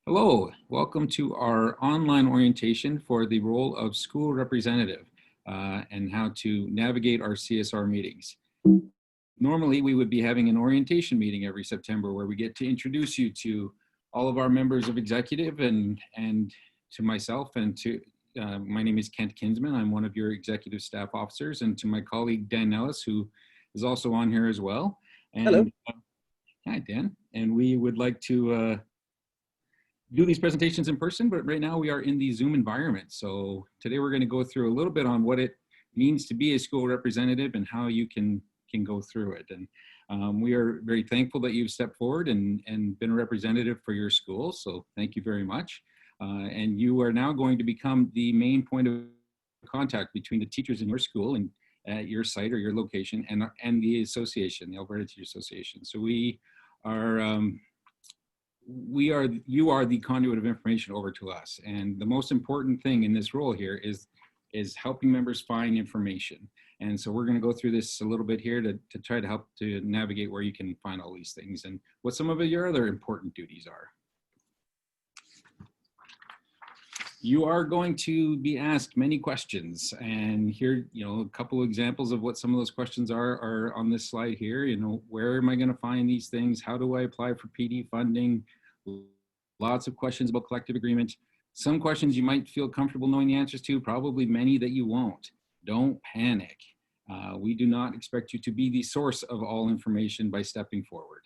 Hello, welcome to our online orientation for the role of school representative and how to navigate our CSR meetings. Normally, we would be having an orientation meeting every September where we get to introduce you to all of our members of executive and to myself and to, my name is Kent Kinsman. I'm one of your executive staff officers, and to my colleague, Dan Nellis, who is also on here as well. And, hello. Hi, Dan. And we would like to do these presentations in person, but right now we are in the Zoom environment. So today we're going to go through a little bit on what it means to be a school representative and how you can go through it. And we are very thankful that you've stepped forward and been a representative for your school. So thank you very much. And you are now going to become the main point of contact between the teachers in your school and at your site or your location and the association, the Alberta Teachers Association. So you are the conduit of information over to us. And the most important thing in this role here is helping members find information. And so we're going to go through this a little bit here to try to help to navigate where you can find all these things and what some of your other important duties are. You are going to be asked many questions, and here, a couple of examples of what some of those questions are on this slide here. Where am I going to find these things? How do I apply for PD funding? Lots of questions about collective agreement. Some questions you might feel comfortable knowing the answers to, probably many that you won't. Don't panic. We do not expect you to be the source of all information by stepping forward.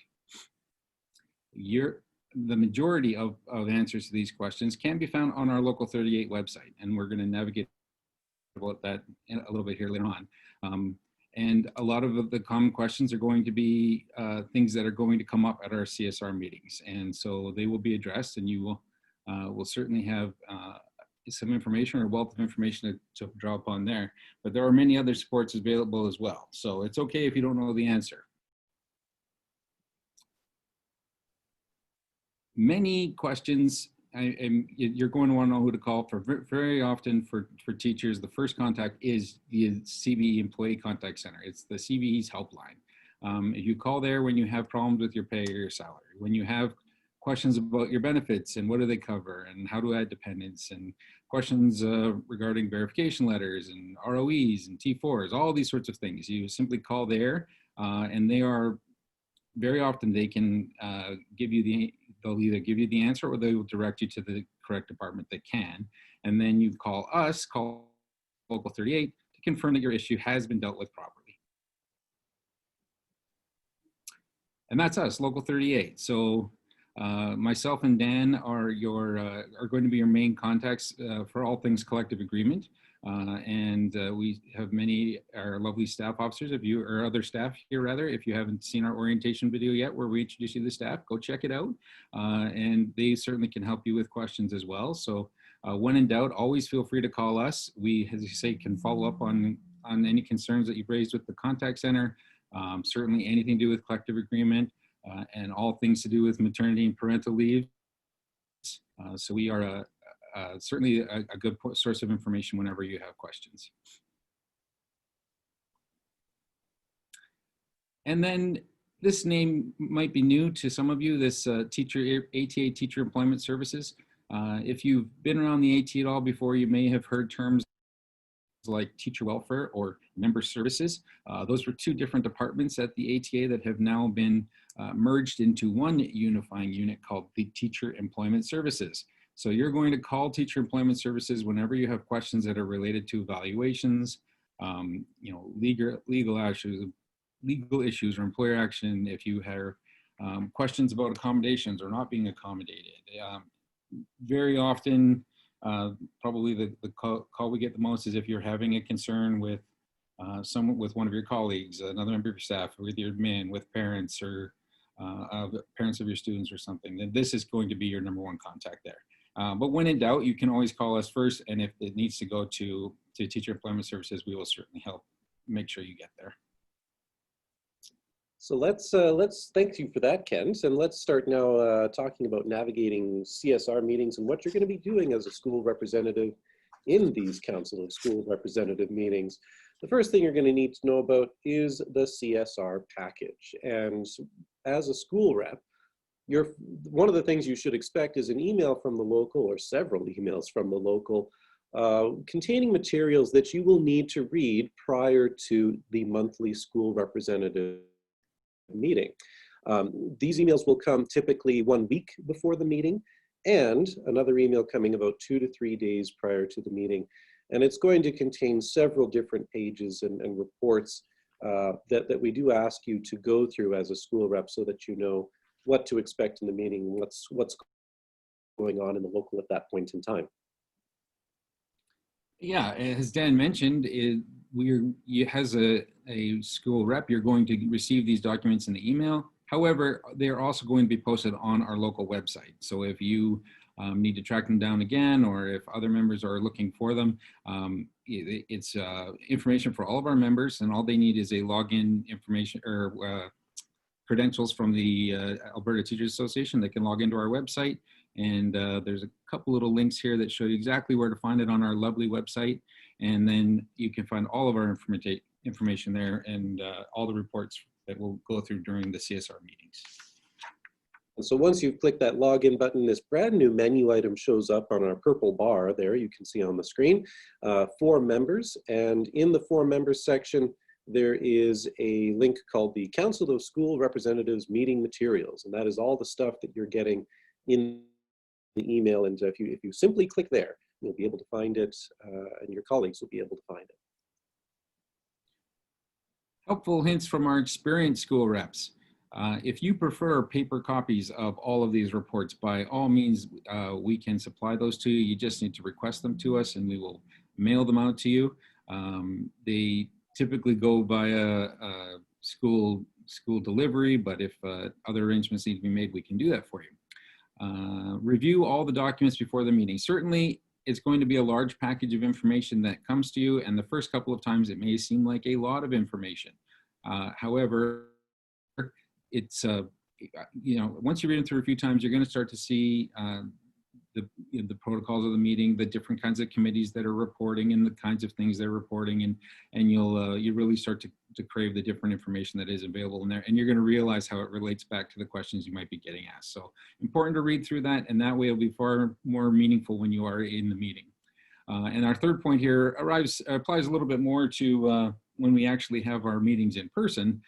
The majority of answers to these questions can be found on our Local 38 website, and we're going to navigate about that a little bit here later on. And a lot of the common questions are going to be things that are going to come up at our CSR meetings, and so they will be addressed, and you will certainly have some information or a wealth of information to draw upon there. But there are many other supports available as well, so it's okay if you don't know the answer. Many questions, you're going to want to know who to call for. Very often for teachers, the first contact is the CBE Employee Contact Center. It's the CBE's helpline. If you call there when you have problems with your pay or your salary, when you have questions about your benefits and what do they cover and how to add dependents, and questions regarding verification letters and ROEs and T4s, all these sorts of things, you simply call there, and they are very often they can they'll either give you the answer or they will direct you to the correct department that can. And then you call Local 38 to confirm that your issue has been dealt with properly. And that's us, Local 38. So myself and Dan are going to be your main contacts for all things collective agreement. We have our lovely staff officers, or other staff here rather. If you haven't seen our orientation video yet where we introduce you to the staff, go check it out. And they certainly can help you with questions as well. So when in doubt, always feel free to call us. We, as you say, can follow up on any concerns that you've raised with the contact center, certainly anything to do with collective agreement, and all things to do with maternity and parental leave. So we are certainly a good source of information whenever you have questions. And then this name might be new to some of you, this ATA Teacher Employment Services. If you've been around the AT at all before, you may have heard terms like teacher welfare or member services. Those were two different departments at the ATA that have now been merged into one unifying unit called the Teacher Employment Services. So you're going to call Teacher Employment Services whenever you have questions that are related to evaluations, legal issues or employer action. If you have questions about accommodations or not being accommodated. Very often, probably the call we get the most is if you're having a concern with with one of your colleagues, another member of your staff, with your admin, with parents or parents of your students or something. Then this is going to be your #1 contact there. But when in doubt, you can always call us first, and if it needs to go to Teacher Employment Services, we will certainly help make sure you get there. So let's thank you for that, Kent, and let's start now talking about navigating CSR meetings and what you're going to be doing as a school representative in these Council of School Representative meetings. The first thing you're going to need to know about is the CSR package. And as a school rep, one of the things you should expect is an email from the local, or several emails from the local, containing materials that you will need to read prior to the monthly school representative meeting. These emails will come typically 1 week before the meeting, and another email coming about 2 to 3 days prior to the meeting. And it's going to contain several different pages and reports that we do ask you to go through as a school rep, so that you know what to expect in the meeting, what's going on in the local at that point in time. Yeah, as Dan mentioned, as a school rep, you're going to receive these documents in the email. However, they're also going to be posted on our local website. So if you need to track them down again, or if other members are looking for them, it's information for all of our members, and all they need is a login information or credentials from the Alberta Teachers Association. They can log into our website, and there's a couple little links here that show you exactly where to find it on our lovely website. And then you can find all of our information there, and all the reports that we'll go through during the CSR meetings. And so once you've clicked that login button, this brand new menu item shows up on our purple bar there, you can see on the screen, for members. And in the for members section, there is a link called the Council of School Representatives Meeting Materials. And that is all the stuff that you're getting in the email. And if you simply click there, you'll be able to find it, and your colleagues will be able to find it. Helpful hints from our experienced school reps. If you prefer paper copies of all of these reports, by all means, we can supply those to you. You just need to request them to us, and we will mail them out to you. They typically go via school delivery, but if other arrangements need to be made, we can do that for you. Review all the documents before the meeting. Certainly, it's going to be a large package of information that comes to you, and the first couple of times it may seem like a lot of information. However, it's once you read it through a few times, you're going to start to see the protocols of the meeting, the different kinds of committees that are reporting, and the kinds of things they're reporting, and you really start to crave the different information that is available in there, and you're going to realize how it relates back to the questions you might be getting asked. So important to read through that, and that way it'll be far more meaningful when you are in the meeting. And our third point here applies a little bit more to when we actually have our meetings in person,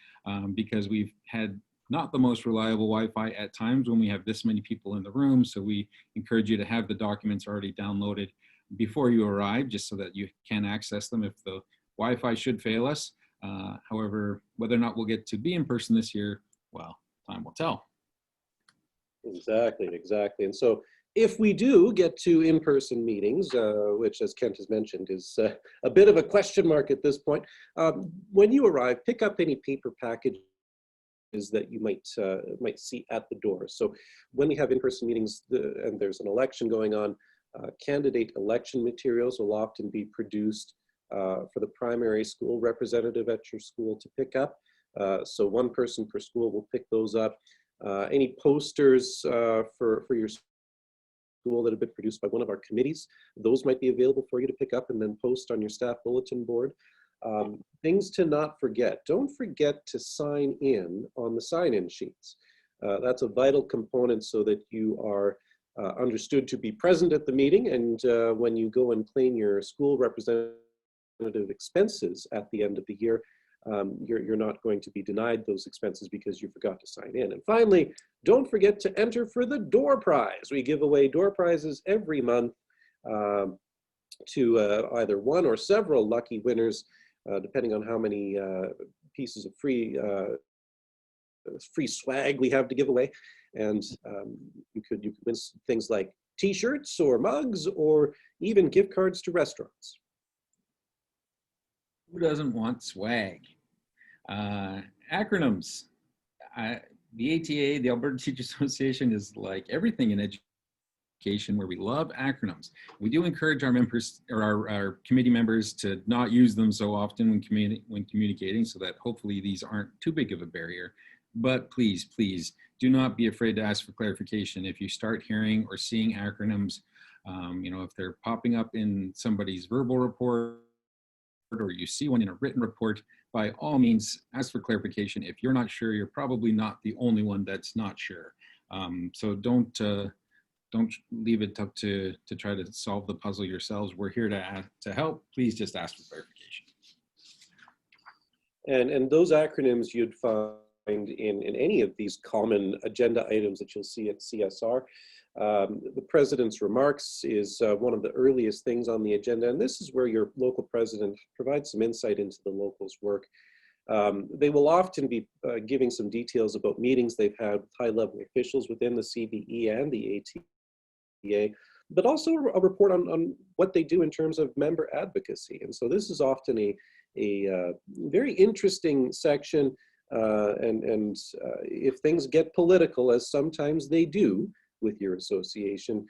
because we've had not the most reliable Wi-Fi at times when we have this many people in the room. So we encourage you to have the documents already downloaded before you arrive, just so that you can access them if the Wi-Fi should fail us. However, whether or not we'll get to be in person this year, well, time will tell. Exactly. And so if we do get to in-person meetings, which, as Kent has mentioned, is a bit of a question mark at this point, when you arrive, pick up any paper packages that you might see at the door. So when we have in-person meetings and there's an election going on, candidate election materials will often be produced for the primary school representative at your school to pick up. So one person per school will pick those up. Any posters for your school that have been produced by one of our committees, those might be available for you to pick up and then post on your staff bulletin board. Things to not forget. Don't forget to sign in on the sign-in sheets. That's a vital component so that you are understood to be present at the meeting, and when you go and claim your school representative expenses at the end of the year, you're not going to be denied those expenses because you forgot to sign in. And finally, don't forget to enter for the door prize. We give away door prizes every month to either one or several lucky winners, depending on how many pieces of free swag we have to give away. And you could win things like t-shirts or mugs or even gift cards to restaurants. Who doesn't want swag? Acronyms. The ATA, the Alberta Teachers Association, is like everything in education where we love acronyms. We do encourage our members or our committee members to not use them so often when communicating, so that hopefully these aren't too big of a barrier. But please do not be afraid to ask for clarification if you start hearing or seeing acronyms. If they're popping up in somebody's verbal report or you see one in a written report, by all means, ask for clarification. If you're not sure, you're probably not the only one that's not sure. So don't leave it up to try to solve the puzzle yourselves. We're here to help. Please just ask for clarification. And those acronyms you'd find in any of these common agenda items that you'll see at CSR. The president's remarks is one of the earliest things on the agenda, and this is where your local president provides some insight into the local's work. They will often be giving some details about meetings they've had with high-level officials within the CBE and the ATA, but also a report on what they do in terms of member advocacy. And so this is often a very interesting section, and if things get political, as sometimes they do with your association,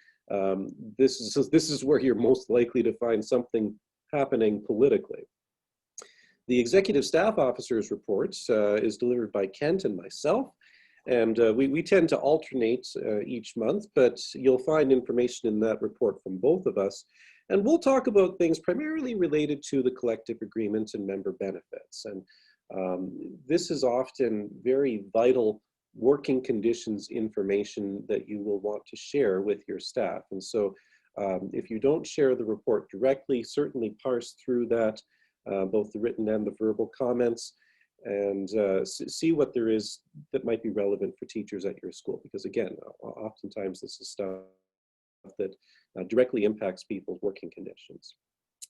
this is where you're most likely to find something happening politically. The Executive Staff Officer's report is delivered by Kent and myself, and we tend to alternate each month, but you'll find information in that report from both of us. And we'll talk about things primarily related to the collective agreements and member benefits. And this is often very vital working conditions information that you will want to share with your staff. And so if you don't share the report directly, certainly parse through that, both the written and the verbal comments, and see what there is that might be relevant for teachers at your school. Because again, oftentimes this is stuff that directly impacts people's working conditions.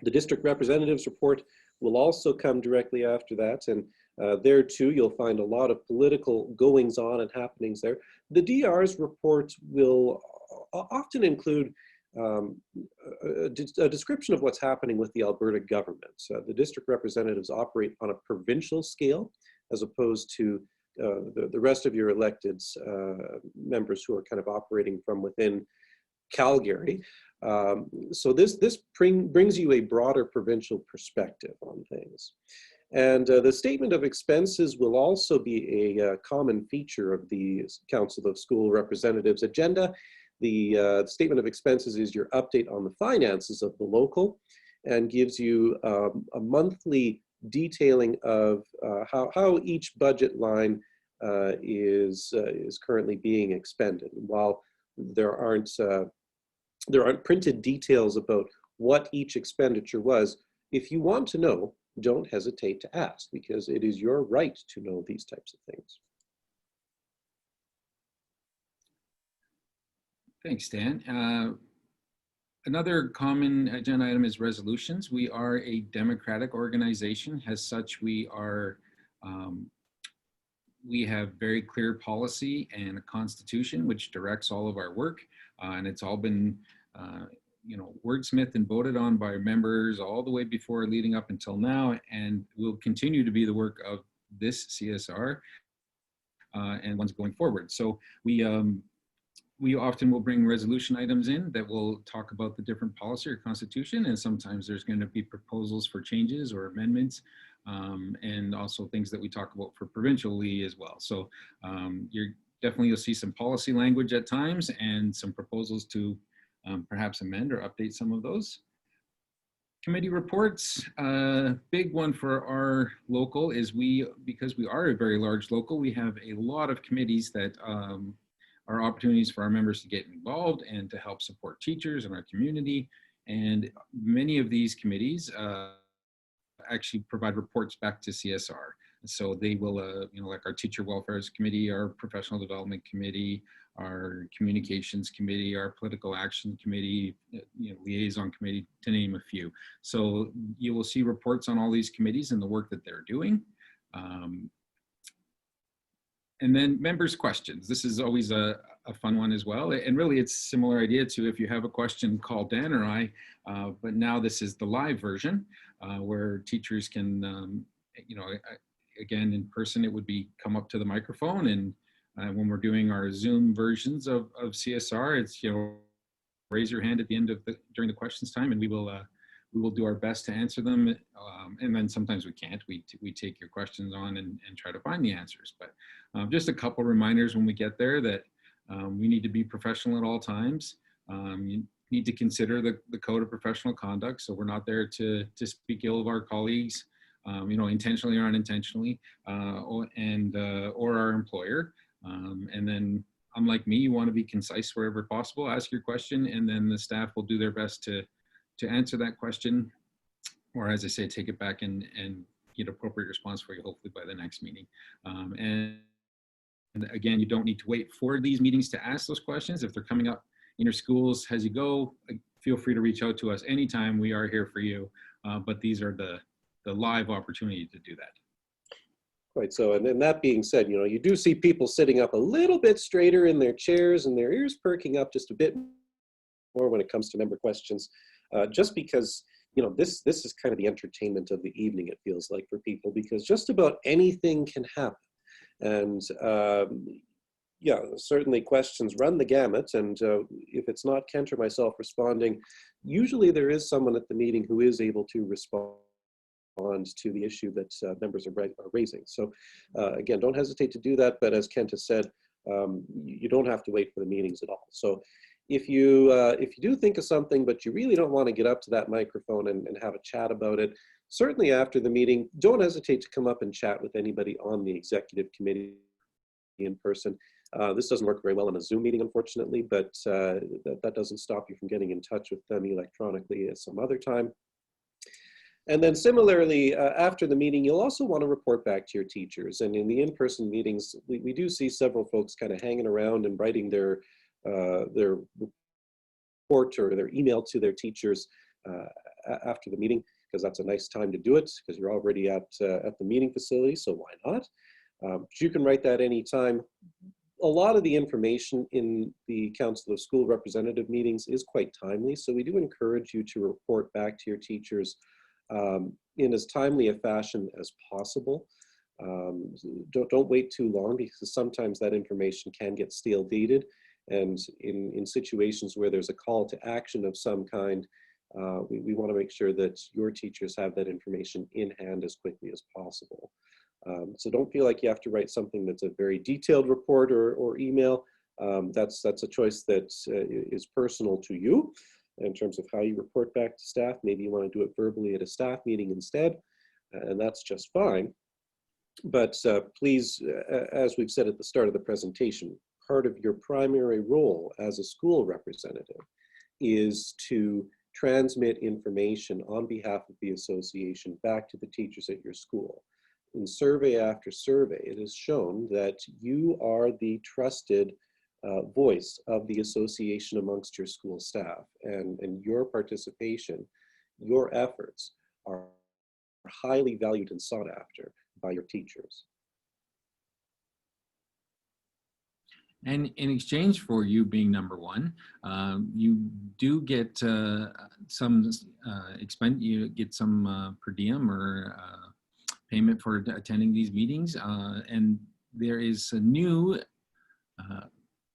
The district representatives report will also come directly after that, and there too you'll find a lot of political goings on and happenings there. The DR's report will often include a description of what's happening with the Alberta government. The district representatives operate on a provincial scale as opposed to the rest of your elected members who are kind of operating from within Calgary. So this brings you a broader provincial perspective on things. And the statement of expenses will also be a common feature of the Council of School Representatives agenda. The statement of expenses is your update on the finances of the local and gives you a monthly detailing of how each budget line is currently being expended. While there aren't printed details about what each expenditure was, if you want to know, don't hesitate to ask, because it is your right to know these types of things. Thanks, Dan. Another common agenda item is resolutions. We are a democratic organization. As such, we have very clear policy and a constitution which directs all of our work, and it's all been wordsmithed and voted on by members all the way before, leading up until now, and will continue to be the work of this CSR and ones going forward. So we often will bring resolution items in that will talk about the different policy or constitution, and sometimes there's going to be proposals for changes or amendments, and also things that we talk about for provincially as well. So you'll see some policy language at times and some proposals to perhaps amend or update some of those. Committee reports, big one for our local is because we are a very large local, we have a lot of committees that are opportunities for our members to get involved and to help support teachers in our community. And many of these committees actually provide reports back to CSR. So they will, like our Teacher Welfare Committee, our Professional Development Committee, our Communications Committee, our Political Action Committee, Liaison Committee, to name a few. So you will see reports on all these committees and the work that they're doing. And then members' questions. This is always a fun one as well. And really it's a similar idea to if you have a question, call Dan or I, but now this is the live version where teachers can, again, in person, it would be come up to the microphone, and when we're doing our Zoom versions of CSR, it's, raise your hand at the end of during the questions time, and we will do our best to answer them. And then sometimes we can't. We take your questions on and try to find the answers. But just a couple reminders when we get there that we need to be professional at all times. You need to consider the code of professional conduct. So we're not there to speak ill of our colleagues, intentionally or unintentionally, or our employer. And then unlike me, you want to be concise wherever possible. Ask your question, and then the staff will do their best to answer that question, or as I say, take it back and get appropriate response for you, hopefully by the next meeting. And again, you don't need to wait for these meetings to ask those questions. If they're coming up in your schools as you go, feel free to reach out to us anytime. We are here for you. But these are the live opportunity to do that. Right. So, and then that being said, you know, you do see people sitting up a little bit straighter in their chairs and their ears perking up just a bit more when it comes to member questions, just because, you know, this is kind of the entertainment of the evening, it feels like, for people, because just about anything can happen. And yeah, certainly questions run the gamut. And if it's not Kent or myself responding, usually there is someone at the meeting who is able to respond to the issue that members are raising. So again, don't hesitate to do that. But as Kent has said, you don't have to wait for the meetings at all. So if you do think of something, but you really don't want to get up to that microphone and have a chat about it, certainly after the meeting, don't hesitate to come up and chat with anybody on the executive committee in person. This doesn't work very well in a Zoom meeting, unfortunately, but that doesn't stop you from getting in touch with them electronically at some other time. And then similarly, after the meeting, you'll also want to report back to your teachers. And in the in-person meetings, we do see several folks kind of hanging around and writing their report or their email to their teachers after the meeting, because that's a nice time to do it, because you're already at the meeting facility, so why not? You can write that anytime. A lot of the information in the Council of School Representative meetings is quite timely, so we do encourage you to report back to your teachers in as timely a fashion as possible. Don't wait too long, because sometimes that information can get stale dated, and in situations where there's a call to action of some kind, we want to make sure that your teachers have that information in hand as quickly as possible. So don't feel like you have to write something that's a very detailed report or email. That's a choice that is personal to you in terms of how you report back to staff. Maybe you want to do it verbally at a staff meeting instead, and that's just fine. But please, as we've said at the start of the presentation, part of your primary role as a school representative is to transmit information on behalf of the association back to the teachers at your school. In survey after survey, it is shown that you are the trusted voice of the association amongst your school staff, and your participation, your efforts are highly valued and sought after by your teachers. And in exchange for you being number one, you do get some you get some per diem or payment for attending these meetings. And there is a new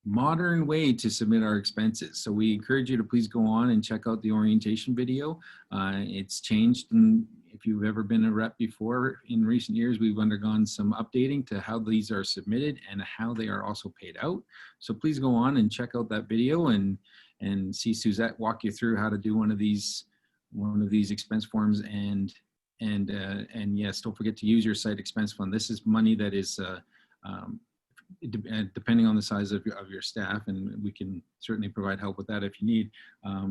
modern way to submit our expenses. So we encourage you to please go on and check out the orientation video. It's changed, and if you've ever been a rep before in recent years, we've undergone some updating to how these are submitted and how they are also paid out. So please go on and check out that video and see Suzette walk you through how to do one of these expense forms. And yes, don't forget to use your site expense fund. This is money that is depending on the size of your staff, and we can certainly provide help with that if you need.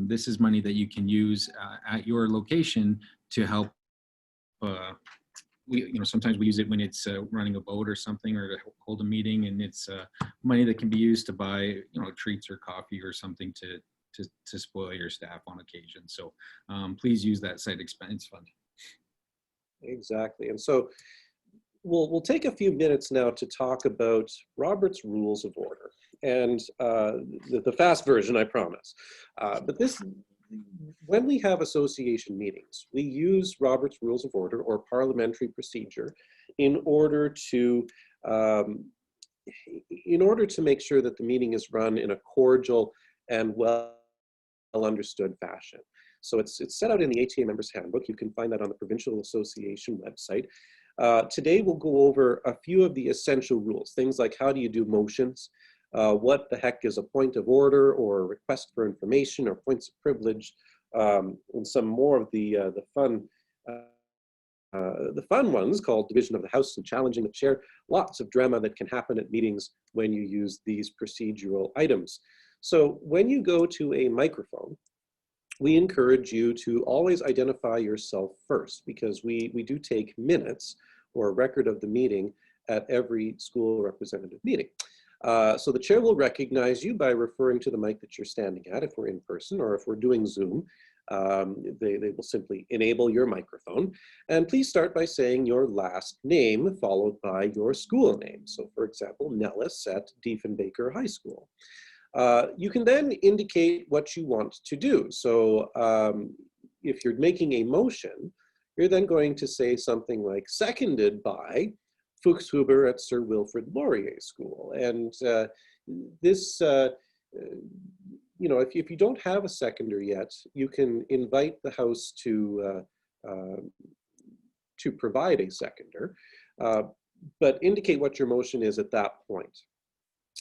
This is money that you can use at your location to help. Sometimes we use it when it's running a boat or something, or to hold a meeting, and it's money that can be used to buy treats or coffee or something to spoil your staff on occasion. So please use that site expense fund. Exactly. And so we'll take a few minutes now to talk about Robert's Rules of Order, and the fast version, I promise. But when we have association meetings, we use Robert's Rules of Order or parliamentary procedure in order to make sure that the meeting is run in a cordial and well understood fashion. So it's set out in the ATA Members Handbook. You can find that on the Provincial Association website. Today we'll go over a few of the essential rules, things like how do you do motions, what the heck is a point of order or a request for information or points of privilege, and some more of the fun the fun ones called division of the House and challenging the chair. Lots of drama that can happen at meetings when you use these procedural items. So when you go to a microphone, we encourage you to always identify yourself first, because we do take minutes or a record of the meeting at every school representative meeting. So the chair will recognize you by referring to the mic that you're standing at if we're in person, or if we're doing Zoom, they will simply enable your microphone. And please start by saying your last name followed by your school name. So for example, Nellis at Diefenbaker High School. You can then indicate what you want to do. So if you're making a motion, you're then going to say something like seconded by Fuchshuber at Sir Wilfrid Laurier School. And this, you know, if you don't have a seconder yet, you can invite the House to provide a seconder, but indicate what your motion is at that point.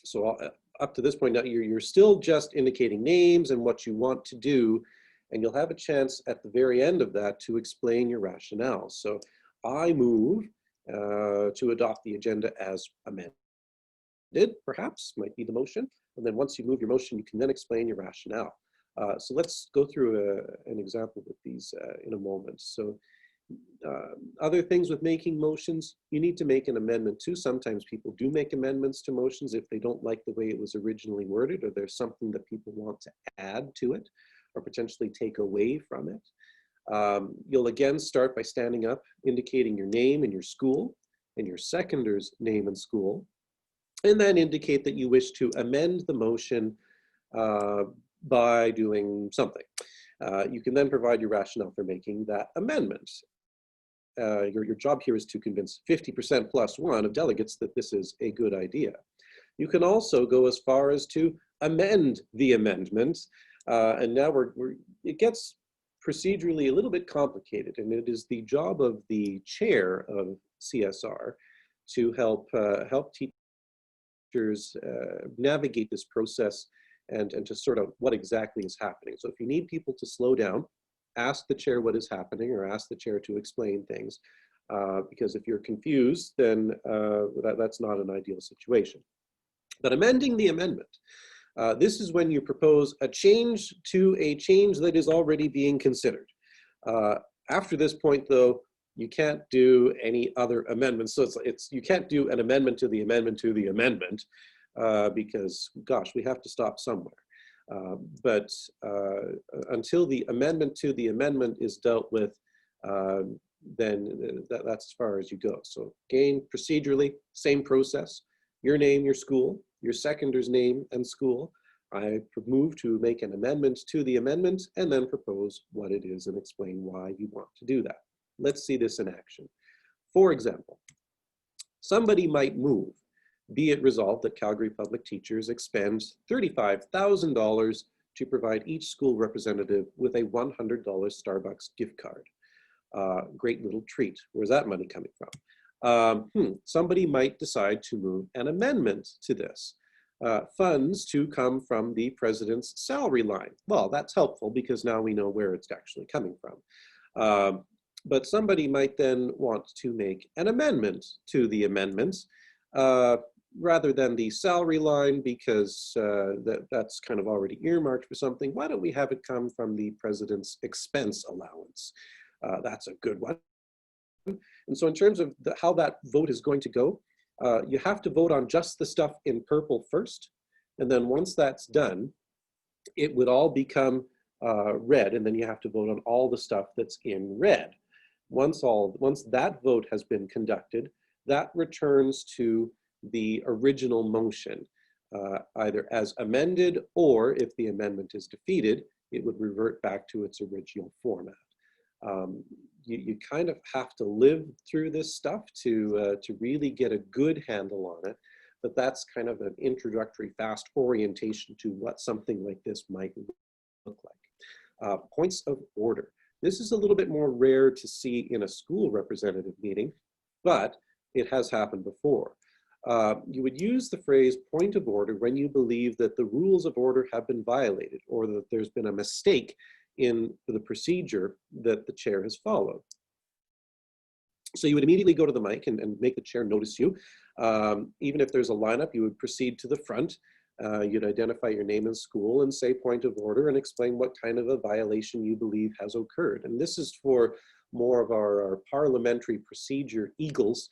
So up to this point, now you're still just indicating names and what you want to do, and you'll have a chance at the very end of that to explain your rationale. So I move to adopt the agenda as amended, perhaps, might be the motion. And then once you move your motion, you can then explain your rationale. So let's go through an example with these in a moment. So other things with making motions, you need to make an amendment too. Sometimes people do make amendments to motions if they don't like the way it was originally worded, or there's something that people want to add to it or potentially take away from it. You'll again start by standing up, indicating your name and your school, and your seconder's name and school, and then indicate that you wish to amend the motion by doing something. You can then provide your rationale for making that amendment. Your job here is to convince 50% plus one of delegates that this is a good idea. You can also go as far as to amend the amendment, and now it gets procedurally a little bit complicated, and it is the job of the chair of CSR to help teachers navigate this process and to sort out what exactly is happening. So if you need people to slow down, ask the chair what is happening, or ask the chair to explain things, because if you're confused, then that's not an ideal situation. But amending the amendment, this is when you propose a change to a change that is already being considered. After this point, though, you can't do any other amendments. So you can't do an amendment to the amendment to the amendment, because, gosh, we have to stop somewhere. But until the amendment to the amendment is dealt with, then that's as far as you go. So again, procedurally, same process. Your name, your school, your seconder's name and school. I move to make an amendment to the amendment and then propose what it is and explain why you want to do that. Let's see this in action. For example, somebody might move, be it resolved that Calgary Public Teachers expend $35,000 to provide each school representative with a $100 Starbucks gift card. Great little treat. Where's that money coming from? Somebody might decide to move an amendment to this. Funds to come from the president's salary line. Well, that's helpful because now we know where it's actually coming from. But somebody might then want to make an amendment to the amendments rather than the salary line, because that's kind of already earmarked for something. Why don't we have it come from the president's expense allowance? That's a good one. And so in terms of how that vote is going to go, you have to vote on just the stuff in purple first. And then once that's done, it would all become red. And then you have to vote on all the stuff that's in red. Once that vote has been conducted, that returns to the original motion, either as amended, or if the amendment is defeated, it would revert back to its original format. You kind of have to live through this stuff to really get a good handle on it, but that's kind of an introductory fast orientation to what something like this might look like. Points of order. This is a little bit more rare to see in a school representative meeting, but it has happened before. You would use the phrase point of order when you believe that the rules of order have been violated or that there's been a mistake in the procedure that the chair has followed. So you would immediately go to the mic and make the chair notice you. Even if there's a lineup, you would proceed to the front. You'd identify your name and school and say point of order and explain what kind of a violation you believe has occurred. And this is for more of our parliamentary procedure eagles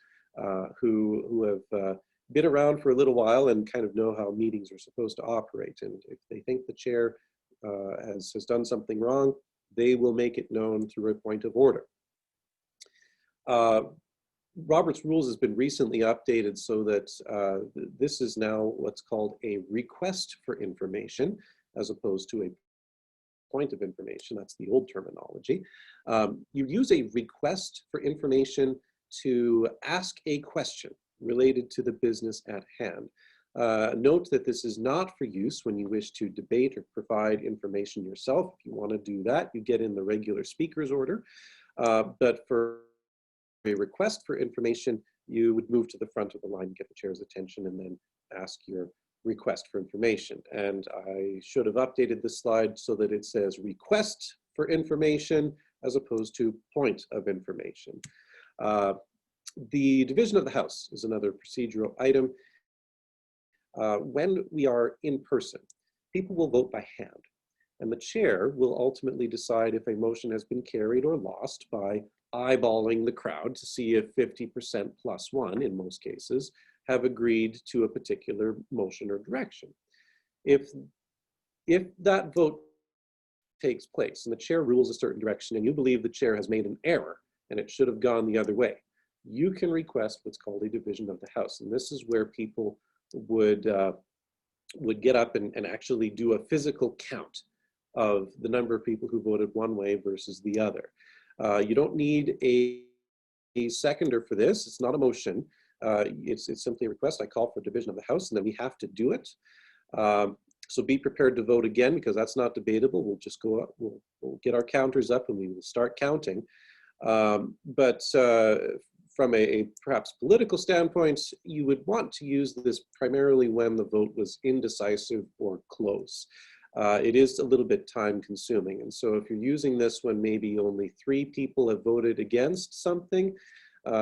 who have been around for a little while and kind of know how meetings are supposed to operate. And if they think the chair has done something wrong, they will make it known through a point of order. Robert's Rules has been recently updated so that this is now what's called a request for information as opposed to a point of information. That's the old terminology. You use a request for information to ask a question related to the business at hand. Note that this is not for use when you wish to debate or provide information yourself. If you want to do that, you get in the regular speaker's order. But for a request for information, you would move to the front of the line, get the chair's attention, and then ask your request for information. And I should have updated this slide so that it says request for information as opposed to point of information. The division of the House is another procedural item. When we are in person, people will vote by hand, and the chair will ultimately decide if a motion has been carried or lost by eyeballing the crowd to see if 50% plus one, in most cases, have agreed to a particular motion or direction. If that vote takes place and the chair rules a certain direction and you believe the chair has made an error and it should have gone the other way, you can request what's called a division of the House. And this is where people would get up and actually do a physical count of the number of people who voted one way versus the other. You don't need a seconder for this. It's not a motion. It's simply a request. I call for division of the House, and then we have to do it. So be prepared to vote again, because that's not debatable. We'll just go up, we'll get our counters up and we will start counting. But from a perhaps political standpoint, you would want to use this primarily when the vote was indecisive or close. It is a little bit time consuming. And so if you're using this when maybe only 3 people have voted against something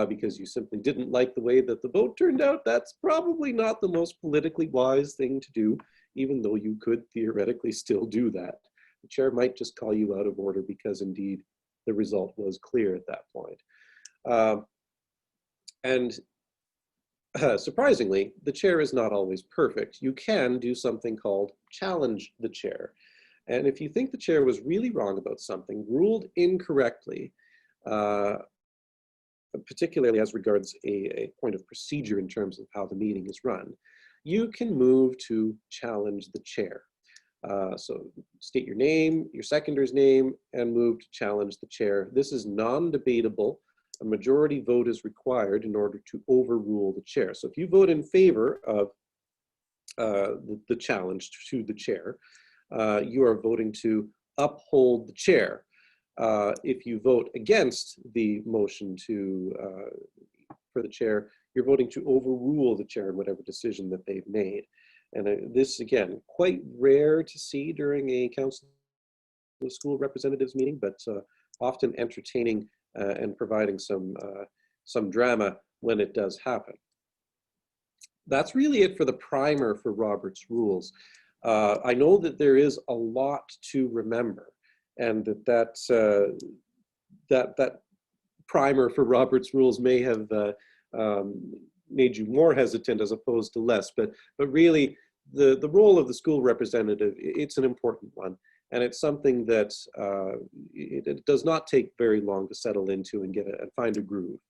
because you simply didn't like the way that the vote turned out, that's probably not the most politically wise thing to do, even though you could theoretically still do that. The chair might just call you out of order because indeed the result was clear at that point. Surprisingly, the chair is not always perfect. You can do something called challenge the chair. And if you think the chair was really wrong about something, ruled incorrectly, particularly as regards a point of procedure in terms of how the meeting is run, you can move to challenge the chair. So state your name, your seconder's name, and move to challenge the chair. This is non-debatable. A majority vote is required in order to overrule the chair. So if you vote in favor of the challenge to the chair, you are voting to uphold the chair. If you vote against the motion for the chair, you're voting to overrule the chair in whatever decision that they've made. And this, again, quite rare to see during a Council of School Representatives meeting, but often entertaining and providing some drama when it does happen. That's really it for the primer for Robert's Rules. I know that there is a lot to remember, and that primer for Robert's Rules may have made you more hesitant as opposed to less, but really the role of the school representative, it's an important one. And it's something that it does not take very long to settle into and find a groove.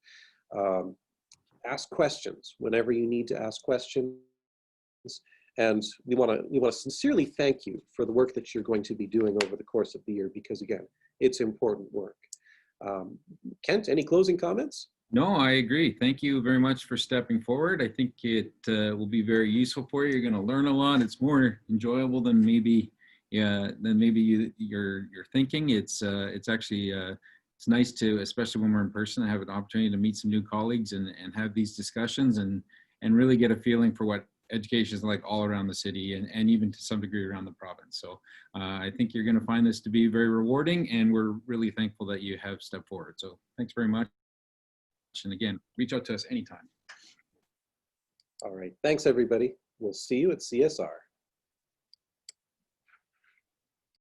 Ask questions whenever you need to ask questions. And we want to sincerely thank you for the work that you're going to be doing over the course of the year, because again, it's important work. Kent, any closing comments? No, I agree. Thank you very much for stepping forward. I think it will be very useful for you. You're going to learn a lot. It's more enjoyable than maybe you're thinking. It's actually it's nice to, especially when we're in person, have an opportunity to meet some new colleagues and have these discussions and really get a feeling for what education is like all around the city and even to some degree around the province. So I think you're going to find this to be very rewarding, and we're really thankful that you have stepped forward. So thanks very much. And again, reach out to us anytime. All right. Thanks, everybody. We'll see you at CSR.